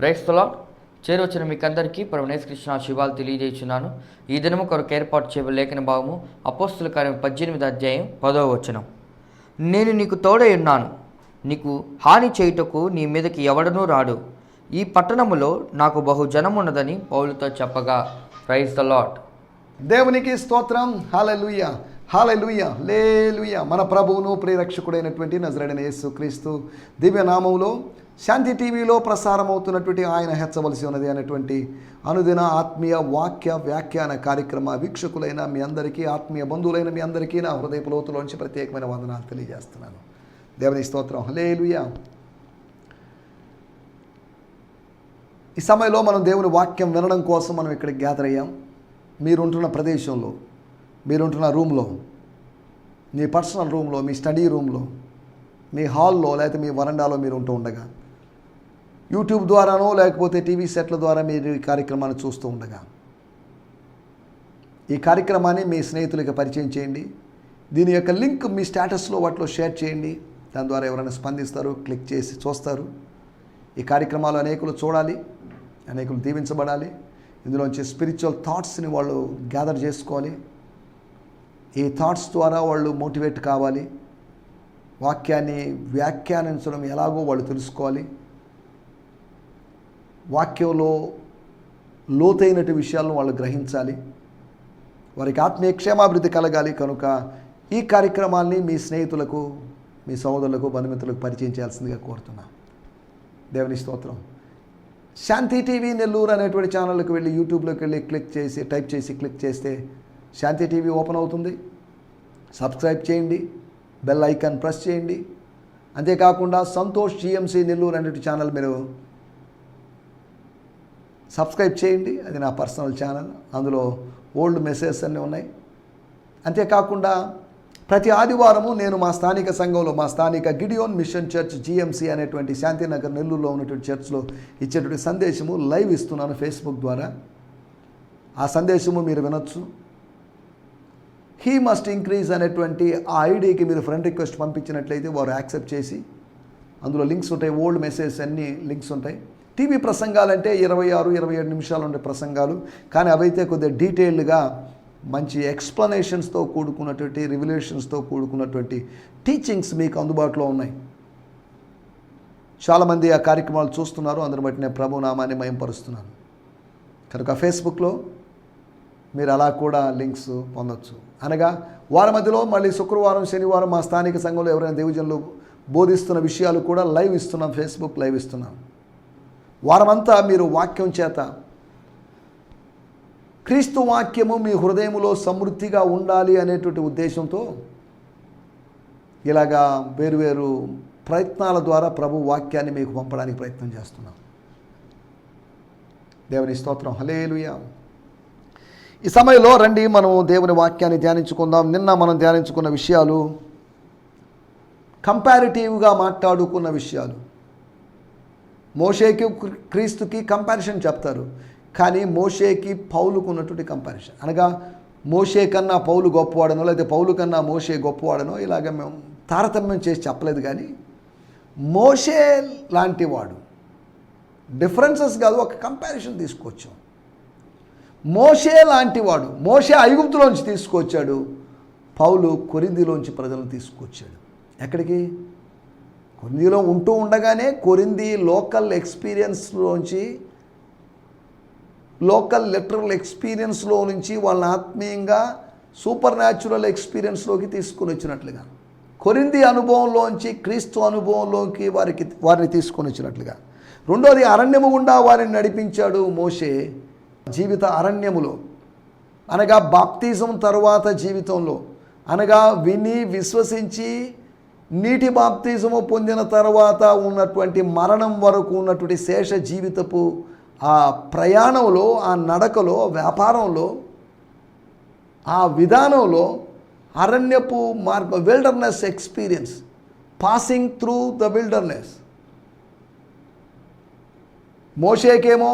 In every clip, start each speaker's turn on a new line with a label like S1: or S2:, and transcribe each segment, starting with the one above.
S1: Praise the lord. చేరొచ్చిన మీకందరికీ ప్రభువైన యేసుక్రీస్తు శుభాలు తెలియజేస్తున్నాను. ఈ దినము కొరకు ఏర్పాటు చేయబడిన లేఖన భాగము అపోస్తలుల కార్యం 18వ అధ్యాయం 10వ వచనం. నేను నీకు తోడై ఉన్నాను, నీకు హాని చేయుటకు నీ మీదకి ఎవడనూ రాడు, ఈ పట్టణములో నాకు బహు జనమున్నదని పౌలుతో చెప్పగా. Praise the Lord.
S2: దేవునికి స్తోత్రం. హల్లెలూయా, హల్లెలూయా, హల్లెలూయా. మన ప్రభువును ప్రియరక్షకుడైనటువంటి నజరేయుడైన యేసుక్రీస్తు దివ్య నామములో శాంతి టీవీలో ప్రసారం అవుతున్నటువంటి ఆయన హెచ్చవలసి ఉన్నది అనేటువంటి అనుదిన ఆత్మీయ వాక్య వ్యాఖ్యాన కార్యక్రమ వీక్షకులైన మీ అందరికీ, ఆత్మీయ బంధువులైన మీ అందరికీ నా హృదయపు లోతులోంచి ప్రత్యేకమైన వందనాలు తెలియజేస్తున్నాను. దేవుని స్తోత్రం. హల్లెలూయా. ఈ సమయంలో మనం దేవుని వాక్యం వినడం కోసం మనం ఇక్కడికి గ్యాదర్ అయ్యాం. మీరుంటున్న ప్రదేశంలో, మీరుంటున్న రూమ్లో, మీ పర్సనల్ రూమ్లో, మీ స్టడీ రూమ్లో, మీ హాల్లో, లేకపోతే మీ వరండాలో మీరు ఉంటూ ఉండగా, యూట్యూబ్ ద్వారానో లేకపోతే టీవీ సెట్ల ద్వారా మీరు ఈ కార్యక్రమాన్ని చూస్తూ ఉండగా, ఈ కార్యక్రమాన్ని మీ స్నేహితులకి పరిచయం చేయండి. దీని యొక్క లింక్ మీ స్టేటస్లో వాటిలో షేర్ చేయండి. దాని ద్వారా ఎవరైనా స్పందిస్తారు, క్లిక్ చేసి చూస్తారు. ఈ కార్యక్రమాలు అనేకులు చూడాలి, అనేకులు దీవించబడాలి. ఇందులోంచి స్పిరిచువల్ థాట్స్ని వాళ్ళు గ్యాదర్ చేసుకోవాలి. ఈ థాట్స్ ద్వారా వాళ్ళు మోటివేట్ కావాలి. వాక్యాన్ని వ్యాఖ్యానించడం ఎలాగో వాళ్ళు తెలుసుకోవాలి. వాక్యంలో లోతైనటి విషయాలను వాళ్ళు గ్రహించాలి. వారికి ఆత్మీయ క్షేమాభివృద్ధి కలగాలి. కనుక ఈ కార్యక్రమాల్ని మీ స్నేహితులకు, మీ సహోదరులకు, బంధుమిత్రులకు పరిచయం చేయాల్సిందిగా కోరుతున్నాను. దేవుని స్తోత్రం. శాంతి టీవీ నెల్లూరు అనేటువంటి ఛానల్కి వెళ్ళి యూట్యూబ్లోకి వెళ్ళి టైప్ చేసి క్లిక్ చేస్తే శాంతి టీవీ ఓపెన్ అవుతుంది. సబ్స్క్రైబ్ చేయండి, బెల్ ఐకాన్ ప్రెస్ చేయండి. అంతేకాకుండా సంతోష్ జిఎంసి నెల్లూరు అనే ఛానల్ మీరు సబ్స్క్రైబ్ చేయండి. అది నా పర్సనల్ ఛానల్. అందులో ఓల్డ్ మెసేజెస్ అన్నీ ఉన్నాయి. అంతేకాకుండా ప్రతి ఆదివారము నేను మా స్థానిక సంఘంలో, మా స్థానిక గిడియోన్ మిషన్ చర్చ్ జిఎంసి అనేటువంటి శాంతినగర్ నెల్లూరులో ఉన్నటువంటి చర్చ్లో ఇచ్చేటువంటి సందేశము లైవ్ ఇస్తున్నాను ఫేస్బుక్ ద్వారా. ఆ సందేశము మీరు వినొచ్చు. హీ మస్ట్ ఇంక్రీజ్ అనేటువంటి ఆ ఐడికి మీరు ఫ్రెండ్ రిక్వెస్ట్ పంపించినట్లయితే వారు యాక్సెప్ట్ చేసి, అందులో లింక్స్ ఉంటాయి, ఓల్డ్ మెసేజెస్ అన్నీ లింక్స్ ఉంటాయి. టీవీ ప్రసంగాలంటే 26-27 నిమిషాలు ఉండే ప్రసంగాలు, కానీ అవైతే కొద్దిగా డీటెయిల్డ్గా మంచి ఎక్స్ప్లెనేషన్స్తో కూడుకున్నటువంటి, రివిలేషన్స్తో కూడుకున్నటువంటి టీచింగ్స్ మీకు అందుబాటులో ఉన్నాయి. చాలామంది ఆ కార్యక్రమాలు చూస్తున్నారు. అందరిని బట్టి నేను ప్రభు నామాన్ని మహిమపరుస్తున్నాను. కనుక ఫేస్బుక్లో మీరు అలా కూడా లింక్స్ పొందొచ్చు. అనగా వారి మధ్యలో మళ్ళీ శుక్రవారం, శనివారం మా స్థానిక సంఘంలో ఎవరైనా దేవజనులు బోధిస్తున్న విషయాలు కూడా లైవ్ ఇస్తున్నాం, ఫేస్బుక్ లైవ్ ఇస్తున్నాం. వారమంతా మీరు వాక్యం చేత, క్రీస్తు వాక్యము మీ హృదయములో సమృద్ధిగా ఉండాలి అనేటువంటి ఉద్దేశంతో ఇలాగా వేరువేరు ప్రయత్నాల ద్వారా ప్రభు వాక్యాన్ని మీకు పంపడానికి ప్రయత్నం చేస్తున్నాం. దేవుని స్తోత్రం. హల్లెలూయా. ఈ సమయంలో రండి మనం దేవుని వాక్యాన్ని ధ్యానించుకుందాం. నిన్న మనం ధ్యానించుకున్న విషయాలు కంపారిటివ్గా మాట్లాడుకున్న విషయాలు. మోషేకి క్రీస్తుకి కంపారిజన్ చెప్తారు, కానీ మోషేకి పౌలుకు ఉన్నటువంటి కంపారిజన్, అనగా మోషే కన్నా పౌలు గొప్పవాడనో లేకపోతే పౌలు కన్నా మోషే గొప్పవాడనో ఇలాగ మేము తారతమ్యం చేసి చెప్పలేదు. కానీ మోషే లాంటి వాడు, డిఫరెన్సెస్ కాదు, ఒక కంపారిజన్ తీసుకొచ్చాం. మోషే లాంటి వాడు, మోషే ఐగుప్తులోంచి తీసుకొచ్చాడు, పౌలు కొరింథీలోంచి ప్రజలను తీసుకొచ్చాడు. ఎక్కడికి? కొరింథీలో ఉంటూ ఉండగానే కొరింథీ లోకల్ ఎక్స్పీరియన్స్లోంచి, లోకల్ లిటరల్ ఎక్స్పీరియన్స్లో నుంచి వాళ్ళని ఆత్మీయంగా సూపర్ న్యాచురల్ ఎక్స్పీరియన్స్లోకి తీసుకొని వచ్చినట్లుగా, కొరింథీ అనుభవంలోంచి క్రీస్తు అనుభవంలోకి వారిని తీసుకొని వచ్చినట్లుగా. రెండోది, అరణ్యము గుండా వారిని నడిపించాడు మోషే. జీవిత అరణ్యములో, అనగా బాప్తిజం తరువాత జీవితంలో, అనగా విని విశ్వసించి నీటి బాప్తిజము పొందిన తర్వాత ఉన్నటువంటి మరణం వరకు ఉన్నటువంటి శేష జీవితపు ఆ ప్రయాణంలో, ఆ నడకలో, వ్యాపారంలో, ఆ విధానంలో అరణ్యపు మార్గం, wilderness experience, passing through the wilderness. మోషేకేమో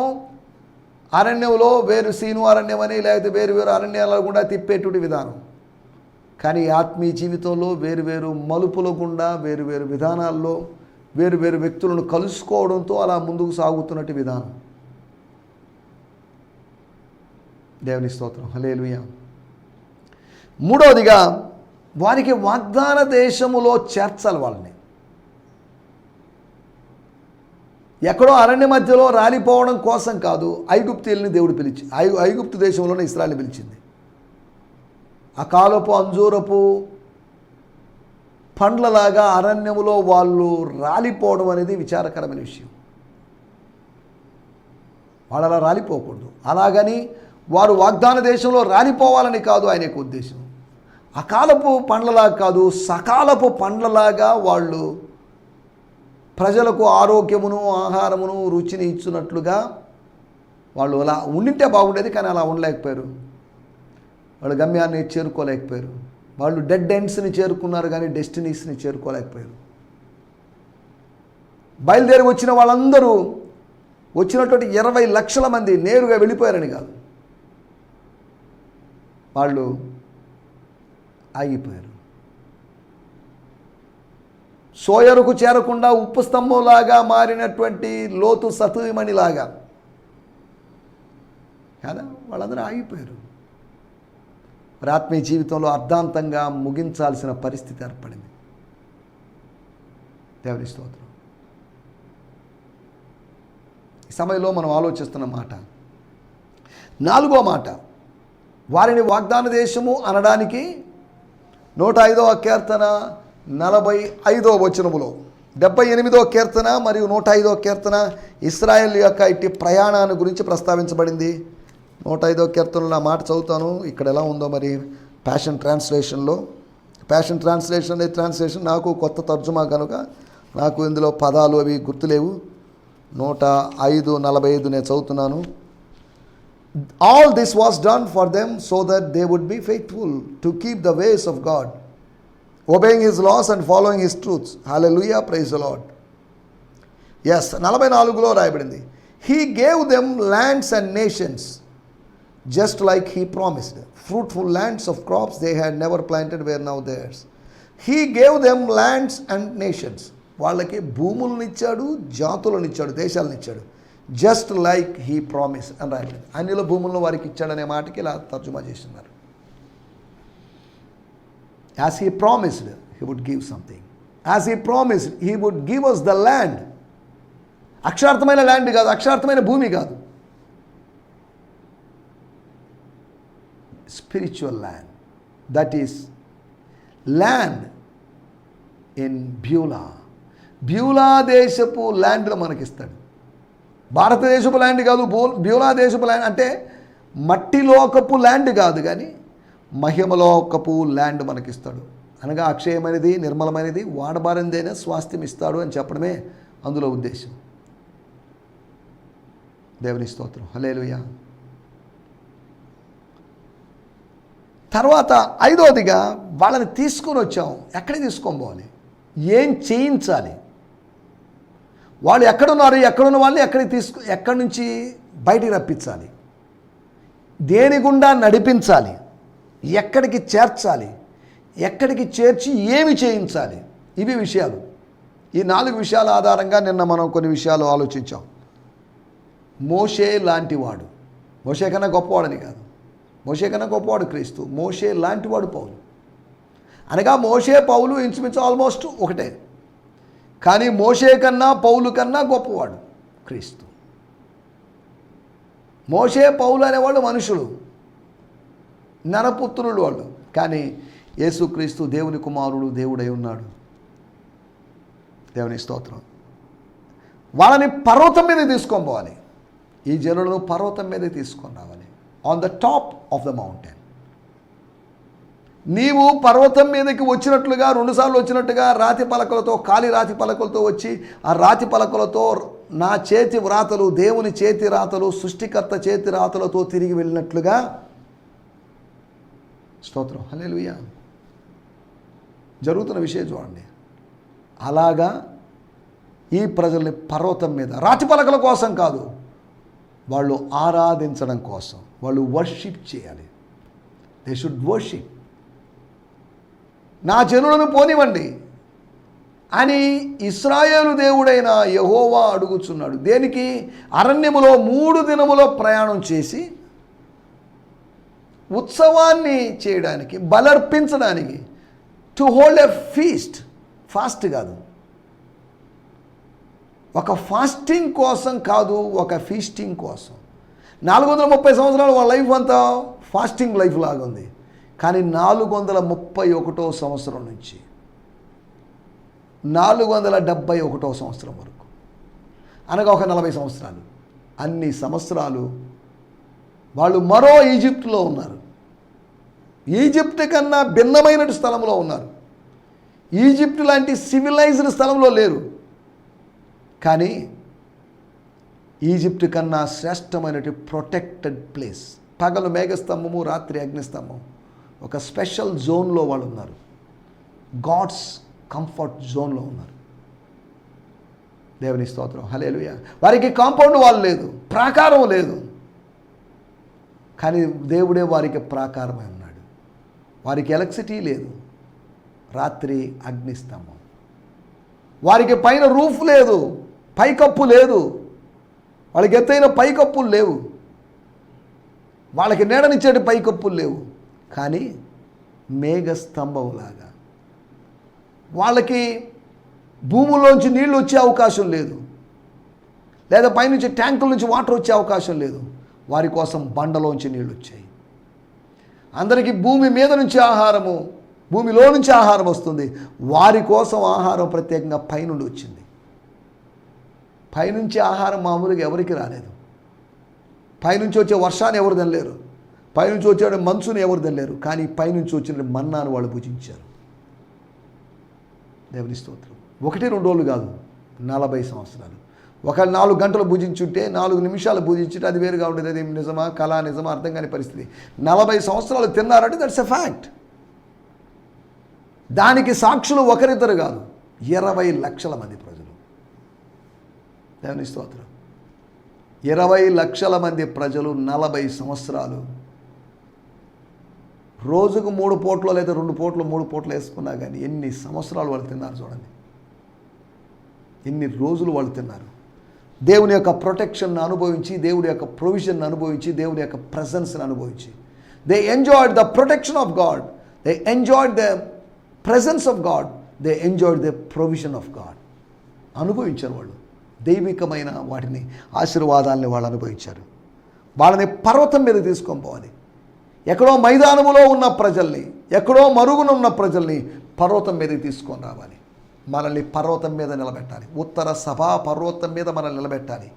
S2: అరణ్యంలో వేరు సీను అరణ్యం అని, లేకపోతే వేరు వేరు అరణ్యాల గుండా తిప్పేటువంటి విధానం. కానీ ఆత్మీయ జీవితంలో వేరువేరు మలుపుల గుండా, వేరువేరు విధానాల్లో వేరు వేరు వ్యక్తులను కలుసుకోవడంతో అలా ముందుకు సాగుతున్నట్టు విధానం. దేవుని స్తోత్రం, హల్లెలూయా. మూడవదిగా వారికి వాగ్దాన దేశములో చేర్చాలి. వాళ్ళని ఎక్కడో అరణ్య మధ్యలో రాలిపోవడం కోసం కాదు. ఐగుప్తీయుల్ని దేవుడు పిలిచి ఐగుప్తు దేశంలోనే ఇశ్రాయేలుని పిలిచింది. ఆ కాలపు అంజూరపు పండ్లలాగా అరణ్యములో వాళ్ళు రాలిపోవడం అనేది విచారకరమైన విషయం. వాళ్ళు అలా రాలిపోకూడదు. అలాగని వారు వాగ్దాన దేశంలో రాలిపోవాలని కాదు ఆయన యొక్క ఉద్దేశం. అకాలపు పండ్లలాగా కాదు, సకాలపు పండ్లలాగా వాళ్ళు ప్రజలకు ఆరోగ్యమును ఆహారమును రుచిని ఇచ్చినట్లుగా వాళ్ళు అలా ఉండింటే బాగుండేది. కానీ అలా ఉండలేకపోయారు. వాళ్ళు గమ్యాన్ని చేరుకోలేకపోయారు. వాళ్ళు డెడ్ ఎండ్స్ని చేరుకున్నారు కానీ డెస్టినీస్ని చేరుకోలేకపోయారు. బయలుదేరి వచ్చిన వాళ్ళందరూ వచ్చినటువంటి 20 లక్షల మంది నేరుగా వెళ్ళిపోయారని కాదు, వాళ్ళు ఆగిపోయారు. సోయరుకు చేరకుండా ఉప్పు స్తంభంలాగా మారినటువంటి లోతు సతీమణిలాగా కదా వాళ్ళందరూ ఆగిపోయారు. ఆత్మీయ జీవితంలో అర్ధాంతంగా ముగించాల్సిన పరిస్థితి ఏర్పడింది. దేవుని స్తోత్రం. ఈ సమయంలో మనం ఆలోచిస్తున్న మాట, 4వ మాట, వారిని వాగ్దాన దేశము అనడానికి 105వ కీర్తన 45వ వచనములో, 78వ కీర్తన మరియు 105వ కీర్తన ఇశ్రాయేల్ యొక్క ఇట్టి ప్రయాణాన్ని గురించి ప్రస్తావించబడింది. 105వ కీర్తనలో ఆ మాట చదువుతాను. ఇక్కడ ఎలా ఉందో మరి ప్యాషన్ ట్రాన్స్లేషన్లో. ప్యాషన్ ట్రాన్స్లేషన్ నాకు కొత్త తర్జుమా కనుక నాకు ఇందులో పదాలు అవి గుర్తులేవు. 105:45 నేను చదువుతున్నాను. All this was done for them so that they would be faithful to keep the ways of God, obeying His laws and following His truths. Hallelujah, praise the Lord. Yes, 44లో రాయబడింది. He gave them lands and nations, just like He promised. Fruitful lands of crops they had never planted were now theirs. He gave them lands and nations. వాళ్ళకి భూములను ఇచ్చాడు, జాతులను ఇచ్చాడు, దేశాలను ఇచ్చాడు. Just like he promise అని రాయబడింది. అన్నిల భూములను వారికి ఇచ్చాడనే మాటకి ఇలా తర్జుమా చేస్తున్నారు. As he promised he would give something. As he promised he would give us the land. అక్షరార్థమైన ల్యాండ్ కాదు, అక్షరార్థమైన భూమి కాదు, spiritual land. That is land in Beulah. Beulah దేశపు ల్యాండ్లో మనకిస్తాడు. భారతదేశపు ల్యాండ్ కాదు, బ్యూలా దేశపు ల్యాండ్ అంటే మట్టిలోకపు ల్యాండ్ కాదు, కానీ మహిమలోకపు ల్యాండ్ మనకిస్తాడు. అనగా అక్షయమైనది, నిర్మలమైనది, వాడబారిందైనా స్వాస్థ్యం ఇస్తాడు అని చెప్పడమే అందులో ఉద్దేశం. దేవుని స్తోత్రం, హల్లెలూయా. తర్వాత 5వదిగా వాళ్ళని తీసుకొని వచ్చాం. ఎక్కడికి తీసుకొని పోవాలి, ఏం చేయించాలి, వాళ్ళు ఎక్కడున్నారు, ఎక్కడున్న వాళ్ళని ఎక్కడి నుంచి బయటికి రప్పించాలి, దేని గుండా నడిపించాలి, ఎక్కడికి చేర్చాలి, ఎక్కడికి చేర్చి ఏమి చేయించాలి, ఇవి విషయాలు. ఈ 4 విషయాల ఆధారంగా నిన్న మనం కొన్ని విషయాలు ఆలోచించాం. మోషే లాంటివాడు, మోషే కన్నా గొప్పవాడని కాదు, మోషే కన్నా గొప్పవాడు క్రీస్తు, మోషే లాంటివాడు పౌలు. అనగా మోషే పౌలు ఇంచుమించు ఆల్మోస్ట్ ఒకటే, కానీ మోషే కన్నా పౌలు కన్నా గొప్పవాడు క్రీస్తు. మోషే పౌలు అనేవాళ్ళు మనుషులు, నరపుత్రులు వాళ్ళు, కానీ యేసుక్రీస్తు దేవుని కుమారుడు, దేవుడై ఉన్నాడు. దేవుని స్తోత్రం. వాళ్ళని పర్వతం మీద తీసుకొని పోవాలి. ఈ జనులను పర్వతం మీదే తీసుకొని రావాలి. On the top of the mountain. నీవు పర్వతం మీదకి వచ్చినట్లుగా 2 సార్లు వచ్చినట్టుగా రాతి పలకలతో, ఖాళీ రాతి పలకలతో వచ్చి ఆ రాతి పలకలతో నా చేతి వ్రాతలు, దేవుని చేతి రాతలు, సృష్టికర్త చేతి రాతలతో తిరిగి వెళ్ళినట్లుగా, స్తోత్రం, హల్లెలూయా, జరుగుతున్న విషయం చూడండి. అలాగా ఈ ప్రజల్ని పర్వతం మీద, రాతి పలకల కోసం కాదు, వాళ్ళు ఆరాధించడం కోసం, వాళ్ళు వర్షిప్ చేయాలి. They should worship. నా జనులను పోనివ్వండి, అని ఇశ్రాయేలు దేవుడైన యెహోవా అడుగుచున్నాడు. దేనికి? అరణ్యములో 3 దినముల ప్రయాణం చేసి ఉత్సవాన్ని చేయడానికి, బలర్పించడానికి, to hold a feast. Fast కాదు, ఒక ఫాస్టింగ్ కోసం కాదు, ఒక ఫీస్టింగ్ కోసం. 430 సంవత్సరాలు వాళ్ళ లైఫ్ అంతా ఫాస్టింగ్ లైఫ్ లాగా ఉంది. కానీ 431వ సంవత్సరం నుంచి 471వ సంవత్సరం వరకు, అనగా ఒక 40 సంవత్సరాలు, అన్ని సంవత్సరాలు వాళ్ళు మరో ఈజిప్ట్లో ఉన్నారు. ఈజిప్ట్ కన్నా భిన్నమైన స్థలంలో ఉన్నారు. ఈజిప్ట్ లాంటి సివిలైజ్డ్ స్థలంలో లేరు. కానీ ఈజిప్ట్ కన్నా శ్రేష్టమైనటువంటి ప్రొటెక్టెడ్ ప్లేస్. పగలు మేఘస్తంభము, రాత్రి అగ్నిస్తంభం. ఒక స్పెషల్ జోన్లో వాళ్ళు ఉన్నారు. గాడ్స్ కంఫర్ట్ జోన్లో ఉన్నారు. దేవుని స్తోత్రం, హల్లెలూయా. వారికి కాంపౌండ్ వాల్ లేదు, ప్రాకారం లేదు. కానీ దేవుడే వారికి ప్రాకారమై ఉన్నాడు. వారికి ఎలక్ట్రిసిటీ లేదు, రాత్రి అగ్నిస్తంభం. వారికి పైన రూఫ్ లేదు, పైకప్పు లేదు. వాళ్ళకి ఎత్తైన పైకప్పులు లేవు, వాళ్ళకి నీడనిచ్చేటి పైకప్పులు లేవు. కానీ మేఘస్తంభంలాగా వాళ్ళకి భూముల్లోంచి నీళ్ళు వచ్చే అవకాశం లేదు, లేదా పైనుంచి ట్యాంకుల నుంచి వాటర్ వచ్చే అవకాశం లేదు. వారి కోసం బండలోంచి నీళ్ళు వచ్చాయి. అందరికీ భూమి మీద నుంచి ఆహారము, భూమిలో నుంచి ఆహారం వస్తుంది. వారి కోసం ఆహారం ప్రత్యేకంగా పైనుండి వచ్చింది. పైనుంచి ఆహారం మామూలుగా ఎవరికి రాలేదు. పైనుంచి వచ్చే వర్షాన్ని ఎవరు తినలేరు, పైనుంచి వచ్చే మంచుని ఎవరు తినలేరు. కానీ పైనుంచి వచ్చిన మన్నాను వాళ్ళు భుజించారు. దేవుని స్తోత్రం. 1-2 రోజులు కాదు, 40 సంవత్సరాలు. ఒక 4 గంటలు భుజించుంటే, 4 నిమిషాలు భుజించుంటే అది వేరుగా ఉండేది. అది నిజమా కళ, నిజమా అర్థం కాని పరిస్థితి. 40 సంవత్సరాలు తిన్నారంటే దట్స్ ఎ ఫ్యాక్ట్. దానికి సాక్షులు ఒకరిద్దరు కాదు, 20 లక్షల మంది ప్రజలు. దేవుని స్తోత్రం. 20 లక్షల మంది ప్రజలు 40 సంవత్సరాలు, రోజుకు 3 పూటలు లేదా 2 పూటలు 3 పూటలు వేసుకున్నా కానీ ఎన్ని సంవత్సరాలు వాళ్ళు తిన్నారు చూడండి. ఎన్ని రోజులు వాళ్ళు తిన్నారు. దేవుని యొక్క ప్రొటెక్షన్ను అనుభవించి, దేవుడి యొక్క ప్రొవిజన్ను అనుభవించి, దేవుడి యొక్క ప్రెజెన్స్ని అనుభవించి, they enjoyed the protection of God, they enjoyed the presence of God, they enjoyed the provision of God. అనుభవించారు వాళ్ళు. దైవికమైన వాటిని, ఆశీర్వాదాలని వాళ్ళు అనుభవించారు. వాళ్ళని పర్వతం మీద తీసుకొని పోవాలి. ఎక్కడో మైదానములో ఉన్న ప్రజల్ని, ఎక్కడో మరుగున ఉన్న ప్రజల్ని పర్వతం మీదకి తీసుకొని రావాలి. మనల్ని పర్వతం మీద నిలబెట్టాలి. ఉత్తర సభా పర్వతం మీద మనల్ని నిలబెట్టాలి.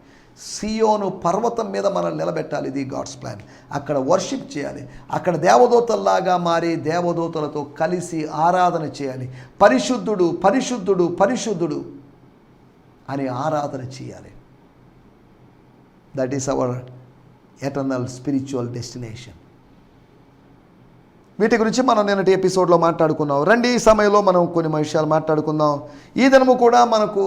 S2: సియోను పర్వతం మీద మనల్ని నిలబెట్టాలి. ఇది గాడ్స్ ప్లాన్. అక్కడ వర్షిప్ చేయాలి. అక్కడ దేవదూతల్లాగా మారి దేవదూతలతో కలిసి ఆరాధన చేయాలి. పరిశుద్ధుడు, పరిశుద్ధుడు, పరిశుద్ధుడు అని ఆరాధన చేయాలి. That is our eternal spiritual destination. వీటి గురించి మనం నిన్నటి ఎపిసోడ్లో మాట్లాడుకున్నాం. రండి, ఈ సమయంలో మనం కొన్ని విషయాలు మాట్లాడుకుందాం. ఈ దినము కూడా మనకు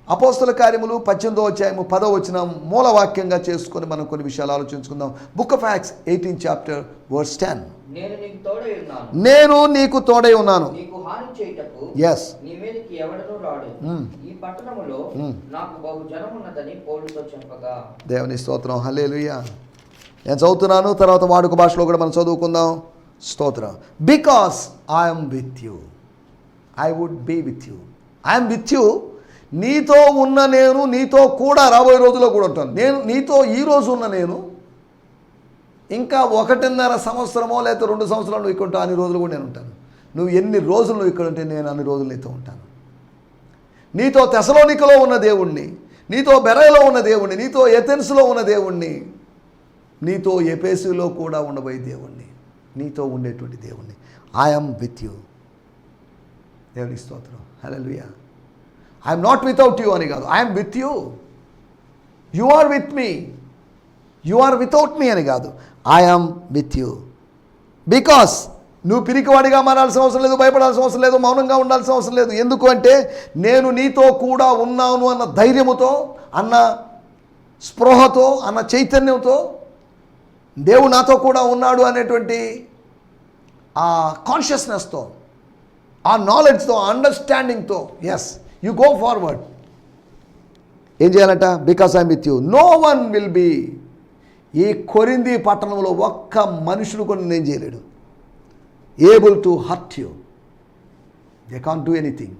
S2: అపోస్తల కార్యములు 18వ అధ్యాయము 10వ వచనం మూలవాక్యంగా చేసుకొని మనం కొన్ని విషయాలు ఆలోచించుకుందాం. Book of Acts 18th chapter verse 10. నేను నీకు తోడై ఉన్నాను,
S1: నీకు హాని చేయుటకు
S2: yes
S1: నీ మీదకి ఎవడనూ రాడు. ఈ పట్టణములో నాకు బహు జనమున్నదని పౌలుతో చెప్పగా.
S2: దేవుని స్తోత్రం, హల్లెలూయా. నేను చదువుతున్నాను, తర్వాత వాడుక భాషలో కూడా మనం చదువుకుందాం. స్తోత్రం. Because I'm with you, I would be with you. I'm with you. నీతో ఉన్న నేను నీతో కూడా రాబోయే రోజుల్లో కూడా ఉంటాను. నేను నీతో ఈరోజు ఉన్న నేను ఇంకా 1.5 సంవత్సరమో లేదా 2 సంవత్సరాలు నువ్వు ఇక్కడ ఉంటావు, అన్ని రోజులు కూడా నేను ఉంటాను. నువ్వు ఎన్ని రోజులు నువ్వు ఇక్కడ ఉంటే నేను అన్ని రోజులు నీతో ఉంటాను. నీతో తెసలోనికలో ఉన్న దేవుణ్ణి, నీతో బెరయలో ఉన్న దేవుణ్ణి, నీతో ఎథెన్స్లో ఉన్న దేవుణ్ణి, నీతో ఎఫెసులో కూడా ఉండబోయే దేవుణ్ణి, నీతో ఉండేటువంటి దేవుణ్ణి. I'm with you. దేవుని స్తోత్రం, హల్లెలూయా. ఐఎమ్ నాట్ వితౌట్ యూ అని కాదు, I'm with you. You are with me, you are without me అని కాదు, ఐఎమ్ విత్ యూ. బికాస్ నువ్వు పిరికివాడిగా మారాల్సిన అవసరం లేదు, భయపడాల్సిన అవసరం లేదు, మౌనంగా ఉండాల్సిన అవసరం లేదు. ఎందుకు అంటే నేను నీతో కూడా ఉన్నాను అన్న ధైర్యముతో, అన్న స్పృహతో, అన్న చైతన్యంతో, దేవుడు నాతో కూడా ఉన్నాడు అనేటువంటి ఆ కాన్షియస్నెస్తో ఆ నాలెడ్జ్తో, అండర్స్టాండింగ్తో, ఎస్ యు గో ఫార్వర్డ్. ఏం చేయాలంట? Because I'm with you no one will be. ఈ కొరింథీ పట్టణంలో ఒక్క మనుషుడు కూడా నేను చేయలేడు. Able to hurt you. They can't do anything.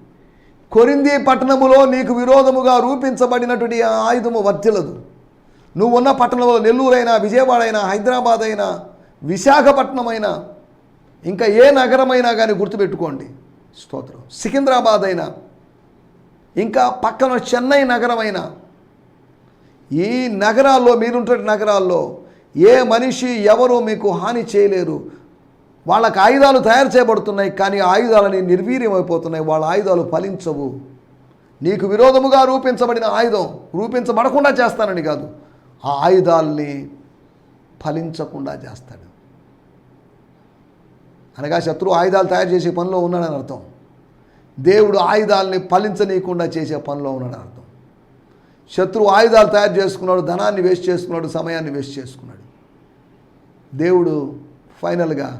S2: Corinth పట్టణములో నీకు విరోధముగా రూపించబడినటువంటి ఆ ఆయుధము వర్తిల్లదు. నువ్వు ఉన్న పట్టణంలో నెల్లూరైనా, విజయవాడ అయినా, హైదరాబాద్ అయినా, విశాఖపట్నం అయినా, ఇంకా ఏ నగరమైనా కానీ గుర్తుపెట్టుకోండి. స్తోత్రం. సికింద్రాబాద్ అయినా, ఇంకా పక్కన చెన్నై నగరమైనా, ఈ నగరాల్లో, మీరుంటున్న నగరాల్లో ఏ మనిషి ఎవరు మీకు హాని చేయలేరు. వాళ్ళకి ఆయుధాలు తయారు చేయబడుతున్నాయి, కానీ ఆయుధాలని నిర్వీర్యమైపోతున్నాయి. వాళ్ళ ఆయుధాలు ఫలించవు. నీకు విరోధముగా రూపించబడిన ఆయుధం రూపించబడకుండా చేస్తానని కాదు, ఆ ఆయుధాలని ఫలించకుండా చేస్తాడు. అనగా శత్రువు ఆయుధాలు తయారు చేసే పనిలో ఉన్నాడని అర్థం. దేవుడు ఆయుధాలని ఫలించనీయకుండా చేసే పనిలో ఉన్నాడని అర్థం. శత్రువు ఆయుధాలు తయారు చేసుకున్నాడు, ధనాన్ని వేస్ట్ చేసుకున్నాడు, సమయాన్ని వేస్ట్ చేసుకున్నాడు. దేవుడు ఫైనల్గా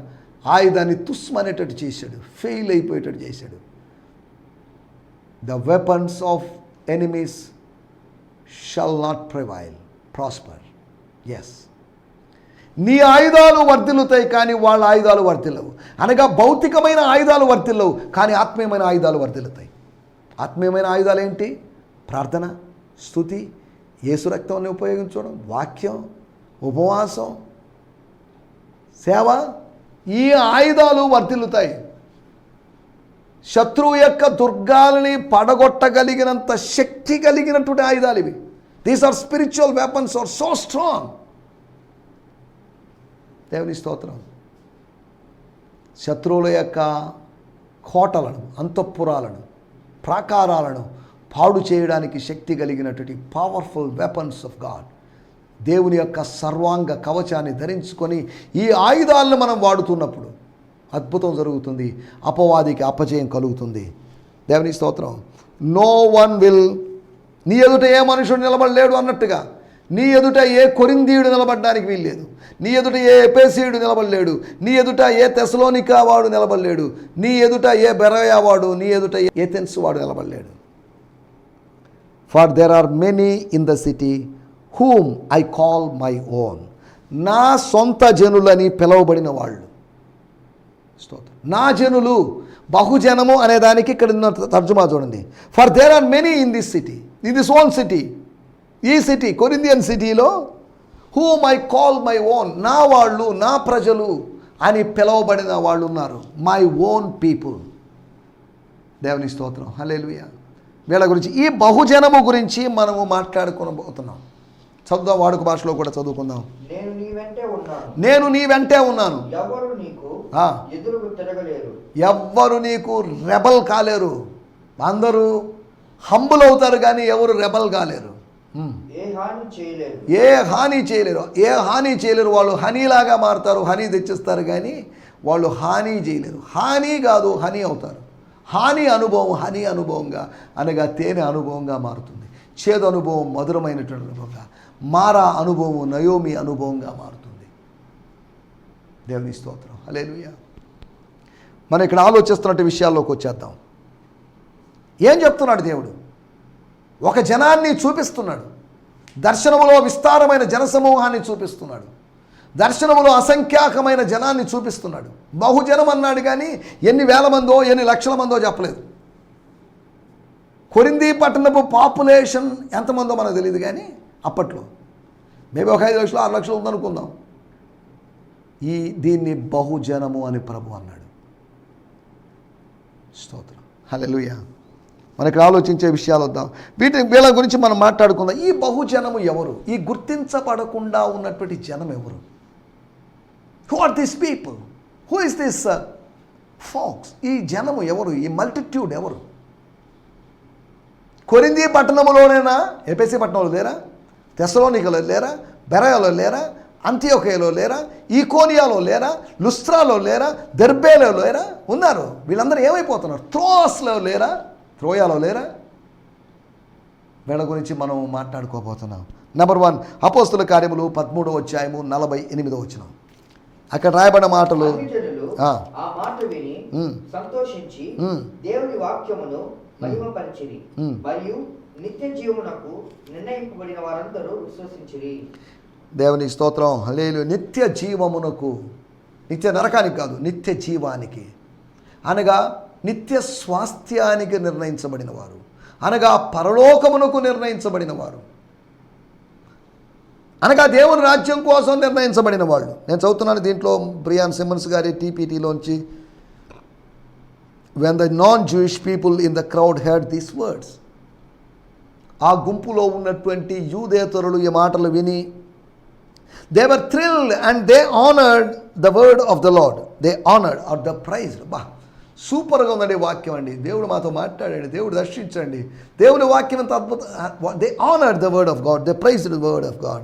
S2: ఆయుధాన్ని తుస్మనేటట్టు చేశాడు, ఫెయిల్ అయిపోయేటట్టు చేశాడు. The weapons of enemies shall not prevail prosper. Yes, నీ ఆయుధాలు వర్ధిల్లుతాయి, కానీ వాళ్ళ ఆయుధాలు వర్ధిల్లవు. అనగా భౌతికమైన ఆయుధాలు వర్ధిల్లవు, కానీ ఆత్మీయమైన ఆయుధాలు వర్ధిల్లుతాయి. ఆత్మీయమైన ఆయుధాలు ఏంటి? ప్రార్థన, స్తుతి, యేసు రక్తాన్ని ఉపయోగించడం, వాక్యం, ఉపవాసం, సేవ. ఈ ఆయుధాలు వర్ధిల్లుతాయి. శత్రువు యొక్క దుర్గాలని పడగొట్టగలిగినంత శక్తి కలిగినటువంటి ఆయుధాలు ఇవి. These are spiritual weapons, are so strong. దేవుని స్తోత్రం. శత్రువుల యొక్క కోటలను, అంతఃపురాలను, ప్రాకారాలను పాడు చేయడానికి శక్తి కలిగినటువంటి పవర్ఫుల్ వెపన్స్ ఆఫ్ గాడ్. దేవుని యొక్క సర్వాంగ కవచాన్ని ధరించుకొని ఈ ఆయుధాలను మనం వాడుతున్నప్పుడు అద్భుతం జరుగుతుంది, అపవాదికి అపజయం కలుగుతుంది. దేవుని స్తోత్రం. నో వన్ విల్, నీ ఎదుట ఏ మనుషుడు నిలబడలేడు అన్నట్టుగా నీ ఎదుట ఏ కొరింథీయుడు నిలబడడానికి వీల్లేదు. నీ ఎదుట ఏ ఎఫెసీయుడు నిలబడలేడు. నీ ఎదుట ఏ తెసలోనికా వాడు నిలబడలేడు. నీ ఎదుట ఏ బెరయా వాడు, నీ ఎదుట ఏ ఏథెన్స్ వాడు నిలబడలేడు. For there are many in the city whom I call my own. నా సొంత జనులని పిలువబడిన వాళ్ళు. స్తోత్రం. నా జనులు, బహుజనము అనేదానికి ఇక్కడ తర్జుమా చూడండి. For there are many in this city, in this own city. ఈ సిటీ, కొరింథియన్ సిటీలో whom I call my own, నా వాళ్ళు, నా ప్రజలు అని పిలువబడిన వాళ్ళు ఉన్నారు. My own people. దేవుని స్తోత్రం. హల్లెలూయా. వీళ్ళ గురించి, ఈ బహుజనము గురించి మనము మాట్లాడుకోబోతున్నాం. చదువుదాం, వాడుక భాషలో కూడా చదువుకుందాం. నేను నీ వెంటే ఉన్నాను, ఎవ్వరు నీకు రెబల్ కాలేరు. అందరూ హంబుల్ అవుతారు, కానీ ఎవరు రెబల్ కాలేరు. ఏ హాని చేయలేరు. ఏ హాని చేయలేరు. వాళ్ళు హనీలాగా మారుతారు, హనీ తెచ్చిస్తారు, కానీ వాళ్ళు హాని చేయలేరు. హాని కాదు, హనీ అవుతారు. హాని అనుభవం హనీ అనుభవంగా, అనగా తేనె అనుభవంగా మారుతుంది. చేదు అనుభవం మధురమైనటువంటి అనుభవంగా, మారా అనుభవం నయోమి అనుభవంగా మారుతుంది. దేవుని స్తోత్రం. హల్లెలూయా. మనం ఇక్కడ ఆలోచిస్తున్నట్టు విషయాల్లోకి వచ్చేద్దాం. ఏం చెప్తున్నాడు దేవుడు? ఒక జనాన్ని చూపిస్తున్నాడు. దర్శనములో విస్తారమైన జనసమూహాన్ని చూపిస్తున్నాడు. దర్శనములో అసంఖ్యాకమైన జనాన్ని చూపిస్తున్నాడు. బహుజనం అన్నాడు, కానీ ఎన్ని వేల మందో ఎన్ని లక్షల మందో చెప్పలేదు. కొరింథీ పట్టణపు పాపులేషన్ ఎంతమందో మనకు తెలియదు, కానీ అప్పట్లో మేబీ ఒక 5 లక్షలు 6 లక్షలు ఉందనుకుందాం. దీన్ని బహుజనము అని ప్రభు అన్నాడు. స్తోత్రం. హల్లెలూయా. మనకి ఆలోచించే విషయాలు వద్దాం. వీళ్ళ గురించి మనం మాట్లాడుకుందాం. ఈ బహుజనము ఎవరు? ఈ గుర్తించబడకుండా ఉన్నటువంటి జనం ఎవరు? Who are this people? Who is this folks? ఈ జనము ఎవరు? ఈ మల్టిట్యూడ్ ఎవరు? కొరింథీ పట్టణములోనేనా? ఎఫెసీ పట్టణంలో లేరా? తెసలోనికలో లేరా? బెరయలో లేరా? అంతియోకయలో లేరా? ఈకోనియాలో లేరా? లుస్త్రాలో లేరా? దెర్బేలో లేరా? ఉన్నారు. వీళ్ళందరూ ఏమైపోతున్నారు? త్రోస్లో లేరా? త్రోయాలో లేరా? వీళ్ళ గురించి మనం మాట్లాడుకోబోతున్నాం. నెంబర్ 1, అపోస్తుల కార్యములు 13వ అధ్యాయము 48వ వచనం. అక్కడ రాయబడిన మాటలు
S1: సంతోషించి దేవుని వాక్యమును మహిమపరిచిరి మరియు నిత్య జీవమునకు నిర్ణయింపబడిన వారందరూ విశ్వసించిరి.
S2: దేవుని స్తోత్రం. హల్లెలూయా. నిత్య జీవమునకు, నిత్య నరకానికి కాదు, నిత్య జీవానికి అనగా నిత్య స్వాస్థ్యానికి నిర్ణయించబడిన వారు, అనగా పరలోకమునకు నిర్ణయించబడిన వారు, అనగా దేవుని రాజ్యం కోసం నిర్ణయించబడిన వాళ్ళు. నేను చదువుతున్నాను దీంట్లో బ్రియాన్ సిమ్మన్స్ గారి టీపీటీలోంచి. when the non-Jewish people in the crowd heard these words, ఆ గుంపులో ఉన్నటువంటి యూదేతరులు ఈ మాటలు విని they were thrilled and they honored the word of the Lord. they honored or the praised. బా సూపర్గా ఉందండి వాక్యం అండి. దేవుడు మాతో మాట్లాడండి, దేవుడు దర్శించండి, దేవుని వాక్యం ఎంత అద్భుతం. they honored the word of God, they praised the word of God.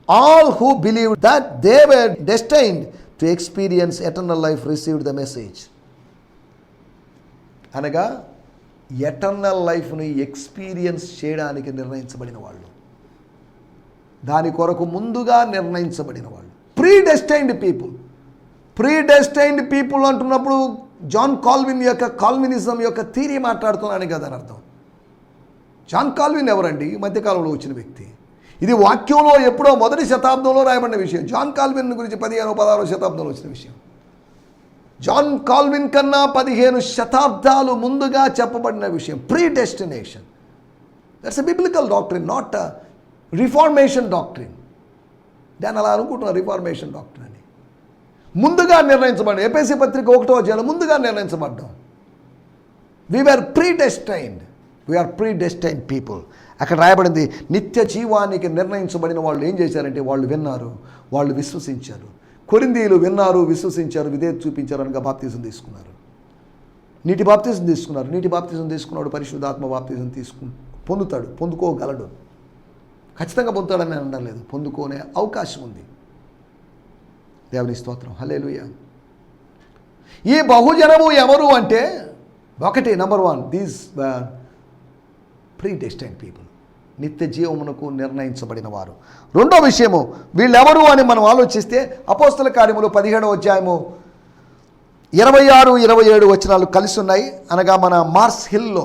S2: all who believed that they were destined to experience eternal life received the message. అనగా ఎటర్నల్ లైఫ్ని ఎక్స్పీరియన్స్ చేయడానికి నిర్ణయించబడిన వాళ్ళు, దాని కొరకు ముందుగా నిర్ణయించబడిన వాళ్ళు, ప్రీడెస్టైన్డ్ పీపుల్. ప్రీడెస్టైన్డ్ పీపుల్ అంటున్నప్పుడు జాన్ కాల్విన్ యొక్క కాల్వినిజం యొక్క థియరీ మాట్లాడుతున్నాను కదా అని అర్థం. జాన్ కాల్విన్ ఎవరండి? ఈ మధ్యకాలంలో వచ్చిన వ్యక్తి. ఇది వాక్యంలో ఎప్పుడో మొదటి శతాబ్దంలో రాయబడిన విషయం. జాన్ కాల్విన్ గురించి 15వ-16వ శతాబ్దంలో వచ్చిన విషయం. జాన్ కాల్విన్ కన్నా 15 శతాబ్దాలు ముందుగా చెప్పబడిన విషయం. Predestination. That's a biblical doctrine, not a reformation doctrine. దాన్ని అలా అనుకుంటున్నారు, రిఫార్మేషన్ డాక్ట్రిన్ అని. ముందుగా నిర్ణయించబడ్డం. ఎఫెసీ పత్రిక 1వ అధ్యాయంలో ముందుగా నిర్ణయించబడ్డం. We are predestined, we are predestined people. అక్కడ రాయబడింది నిత్య జీవానికి నిర్ణయించబడిన వాళ్ళు ఏం చేశారంటే వాళ్ళు విన్నారు, వాళ్ళు విశ్వసించారు. కొరింథీయులు విన్నారు, విశ్వసించారు, విధేయత చూపించారు, అనగా బాప్తిజం తీసుకున్నారు. నీటి బాప్తిజం తీసుకున్నారు. నీటి బాప్తిజం తీసుకున్నాడు పరిశుద్ధాత్మ బాప్తిజం పొందుతాడు, పొందుకోగలడు. ఖచ్చితంగా పొందుతాడని అనలేదు, పొందుకోనే అవకాశం ఉంది. దేవుని స్తోత్రం. హల్లెలూయా. ఈ బహుజనము ఎవరు అంటే, ఒకటి నంబర్ 1, దీస్ ప్రీడెస్టైన్డ్ పీపుల్, నిత్య జీవమునకు నిర్ణయించబడిన వారు. రెండో విషయము వీళ్ళెవరు అని మనం ఆలోచిస్తే అపోస్తల కార్యములు 17వ అధ్యాయము 26-27 వచనాలు కలిసి ఉన్నాయి. అనగా మన మార్స్ హిల్లో,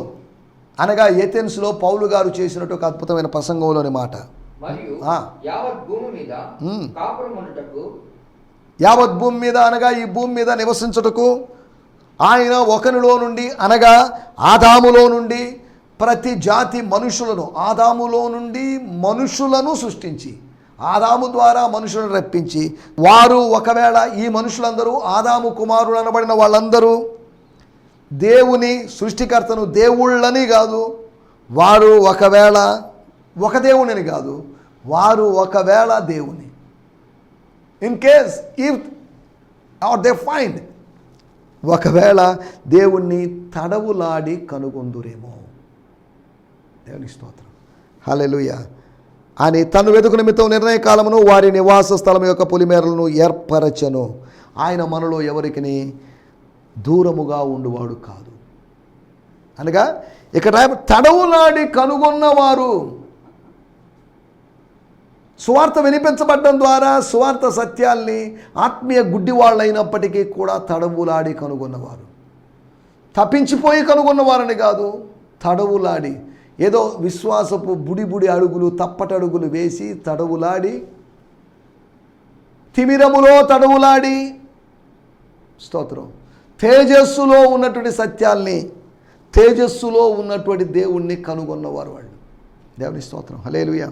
S2: అనగా ఏథెన్స్లో పౌలు గారు చేసినట్టు ఒక అద్భుతమైన ప్రసంగంలోని మాట.
S1: మరియు యావత్ భూమి మీద కాపురముండుటకు,
S2: యావత్ భూమి మీద అనగా ఈ భూమి మీద నివసించుటకు ఆయన ఒకనిలో నుండి, అనగా ఆదాములో నుండి ప్రతి జాతి మనుషులను, ఆదాములో నుండి మనుషులను సృష్టించి, ఆదాము ద్వారా మనుషులను రప్పించి, వారు ఒకవేళ ఈ మనుషులందరూ ఆదాము కుమారులు అనబడిన వాళ్ళందరూ దేవుని సృష్టికర్తను దేవుళ్ళని కాదు, వారు ఒకవేళ ఒక దేవుని కాదు, వారు ఒకవేళ దేవుని, in case if are they find, ఒకవేళ దేవుణ్ణి తడవులాడి కనుగొందురేమో. దేవుని స్తోత్రం. హల్లెలూయా. అని తను వెతుకు నిమిత్తం నిర్ణయ కాలమును వారి నివాస స్థలం యొక్క పొలిమేరలను ఏర్పరచను. ఆయన మనలో ఎవరికి దూరముగా ఉండువాడు కాదు. అనగా ఇక్కడ తడవులాడి కనుగొన్నవారు, సువార్త వినిపించబడడం ద్వారా సువార్త సత్యాల్ని ఆత్మీయ గుడ్డివాళ్ళైనప్పటికీ కూడా తడవులాడి కనుగొన్నవారు. తప్పించిపోయి కనుగొన్నవారని కాదు, తడవులాడి, ఏదో విశ్వాసపు బుడి అడుగులు, తప్పటడుగులు వేసి తడవులాడి, తిమిరములో తడవులాడి, స్తోత్రం, తేజస్సులో ఉన్నటువంటి సత్యాల్ని, తేజస్సులో ఉన్నటువంటి దేవుణ్ణి కనుగొన్నవారు వాళ్ళు. దేవుని స్తోత్రం. హల్లెలూయా.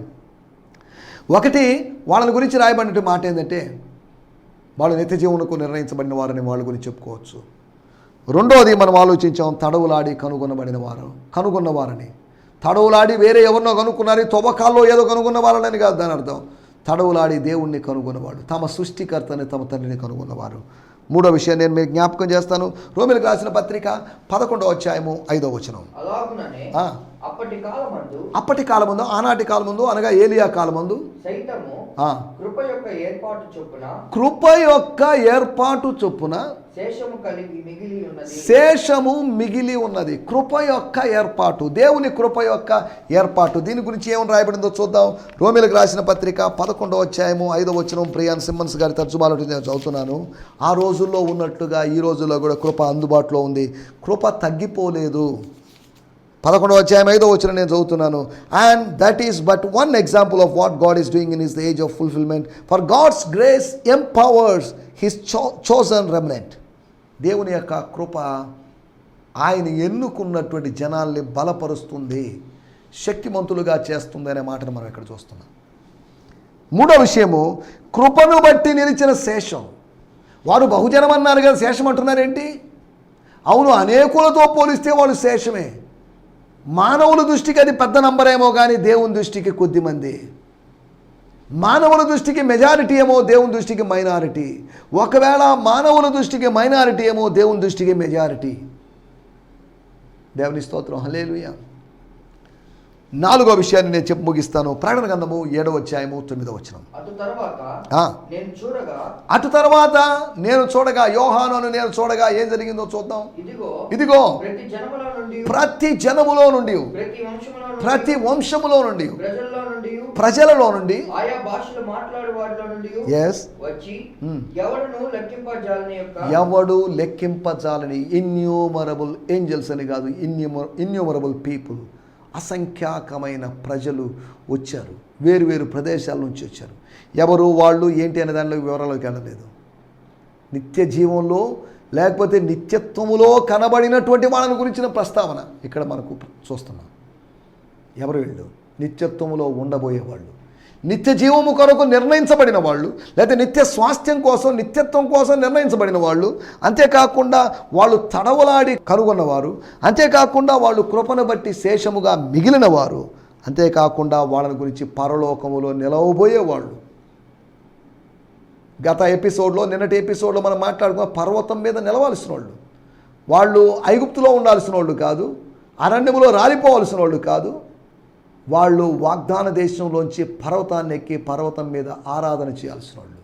S2: ఒకటి వాళ్ళని గురించి రాయబడిన మాట ఏంటంటే, వాళ్ళు నిత్య జీవనకు నిర్ణయించబడిన వారని వాళ్ళ గురించి చెప్పుకోవచ్చు. రెండోది మనం ఆలోచించాం, తడవులాడి కనుగొన్నవారని. తడవులాడి వేరే ఎవరినో కనుక్కున్నారు, తవ్వకాల్లో ఏదో కనుగొన్నవారని కాదు దాని అర్థం. తడవులాడి దేవుణ్ణి కనుగొన్నవాడు, తమ సృష్టికర్తని, తమ తండ్రిని కనుగొన్నవారు. మూడో విషయం నేను మీకు జ్ఞాపకం చేస్తాను. రోమీయులకు రాసిన పత్రిక 11వ అధ్యాయము 5వ వచనం. అప్పటి కాలమందు, ఆనాటి కాలమందు అనగా ఏలియా కాలమందు
S1: సైతము కృప యొక్క ఏర్పాటు చొప్పున
S2: శేషము మిగిలి ఉన్నది. కృప యొక్క ఏర్పాటు, దేవుని కృప యొక్క ఏర్పాటు. దీని గురించి ఏమని రాయబడిందో చూద్దాం. రోమీలకు రాసిన పత్రిక 11వ అధ్యాయము 5వ వచనం. ప్రియాన్ సిమ్మన్స్ గారి తర్జుమాలో నేను చదువుతున్నాను. ఆ రోజుల్లో ఉన్నట్టుగా ఈ రోజుల్లో కూడా కృప అందుబాటులో ఉంది. కృప తగ్గిపోలేదు. 11వ అధ్యాయం 5వ వచనం నేను చదువుతున్నాను. And that is but one example of what God is doing in his age of fulfilment. For God's grace empowers his chosen remnant. దేవుని యొక్క కృప ఆయన ఎన్నుకున్నటువంటి జనాల్ని బలపరుస్తుంది, శక్తిమంతులుగా చేస్తుంది అనే మాటను మనం ఇక్కడ చూస్తున్నాం. మూడో విషయము, కృపను బట్టి నిలిచిన శేషం. వారు బహుజనం అన్నారు కదా, శేషం అంటున్నారేంటి? అవును, అనేకులతో పోలిస్తే వాళ్ళు శేషమే. మానవుల దృష్టికి అది పెద్ద నంబర్ ఏమో కానీ దేవుని దృష్టికి కొద్దిమంది. మానవుల దృష్టికి మెజారిటీ ఏమో, దేవుని దృష్టికి మైనారిటీ. ఒకవేళ మానవుల దృష్టికి మైనారిటీ ఏమో, దేవుని దృష్టికి మెజారిటీ. దేవుని స్తోత్రం, హల్లెలూయా. నాలుగో విషయాన్ని నేను చెప్పి ముగిస్తాను. ప్రకటన గ్రంథము 7వ అధ్యాయము 9వ వచనం. అటు తర్వాత నేను చూడగా, యోహానును నేను చూడగా ఏం జరిగిందో చూద్దాం. ఇదిగో ప్రతి జనములో నుండి, ప్రతి వంశములో నుండి, ప్రజలలో నుండి, ఎవడు లెక్కింపజాలని, ఇన్యూమరబుల్ ఏంజల్స్ అని కాదు, ఇన్యూమరబుల్ పీపుల్, అసంఖ్యాకమైన ప్రజలు వచ్చారు. వేరు ప్రదేశాల నుంచి వచ్చారు. ఎవరు వాళ్ళు ఏంటి అనే దానిలో వివరాలకు వెళ్ళలేదు. నిత్య జీవంలో లేకపోతే నిత్యత్వములో కనబడినటువంటి వాళ్ళని గురించిన ప్రస్తావన ఇక్కడ మనకు చూస్తున్నాం. ఎవరు వీళ్ళు? నిత్యత్వములో ఉండబోయేవాళ్ళు, నిత్య జీవము కొరకు నిర్ణయించబడిన వాళ్ళు, లేకపోతే నిత్య స్వాస్థ్యం కోసం, నిత్యత్వం కోసం నిర్ణయించబడిన వాళ్ళు. అంతేకాకుండా వాళ్ళు తడవలాడి కనుగొన్నవారు. అంతేకాకుండా వాళ్ళు కృపను బట్టి శేషముగా మిగిలిన వారు. అంతేకాకుండా వాళ్ళని గురించి పరలోకములో నిలవబోయేవాళ్ళు. గత ఎపిసోడ్లో, నిన్నటి ఎపిసోడ్లో మనం మాట్లాడుకున్న పర్వతం మీద నిలవాల్సిన వాళ్ళు. వాళ్ళు ఐగుప్తులో ఉండాల్సిన వాళ్ళు కాదు, అరణ్యములో రాలిపోవాల్సిన వాళ్ళు కాదు. వాళ్ళు వాగ్దాన దేశంలోంచి పర్వతాన్ని ఎక్కి పర్వతం మీద ఆరాధన చేయాల్సిన వాళ్ళు.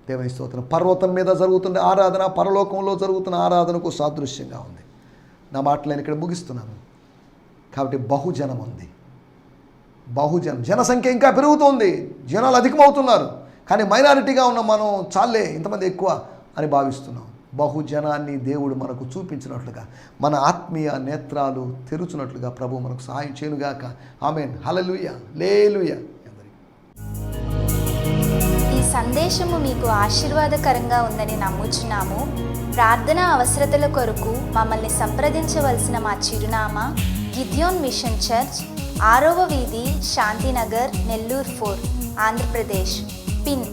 S2: దేవుని స్తోత్రం. పర్వతం మీద జరుగుతున్న ఆరాధన పరలోకంలో జరుగుతున్న ఆరాధనకు సాదృశ్యంగా ఉంది. నా మాటలు నేను ఇక్కడ ముగిస్తున్నాను. కాబట్టి బహుజనం ఉంది. జనసంఖ్య ఇంకా పెరుగుతోంది, జనాలు అధికమవుతున్నారు. కానీ మైనారిటీగా ఉన్న మనం చాలే, ఇంతమంది ఎక్కువ అని భావిస్తున్నాం. బహుజనాన్ని దేవుడు మనకు చూపించినట్లుగా, మన ఆత్మీయ నేత్రాలు తెరుచున్నట్లుగా ప్రభు మనకు సహాయం చేయనుగాక. ఆమేన్. హల్లెలూయా, హల్లెలూయా.
S3: ఈ సందేశము మీకు ఆశీర్వాదకరంగా ఉందని నమ్ముచున్నాము. ప్రార్థన అవసరతల కొరకు మమ్మల్ని సంప్రదించవలసిన మా చిరునామా గిద్యోన్ మిషన్ చర్చ్, 6వ వీధి, శాంతినగర్, నెల్లూరు 4, ఆంధ్రప్రదేశ్. పిన్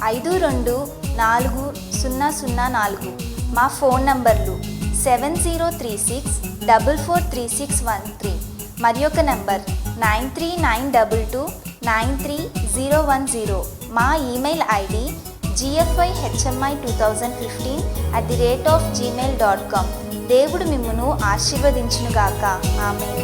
S3: 524004. మా ఫోన్ నంబర్లు 7036443613. మరి ఒక నంబర్ 9392293010. మా ఈమెయిల్ ఐడి gfihmi2015@gmail.com. దేవుడు మిమ్మును ఆశీర్వదించునుగాక. ఆమేన్.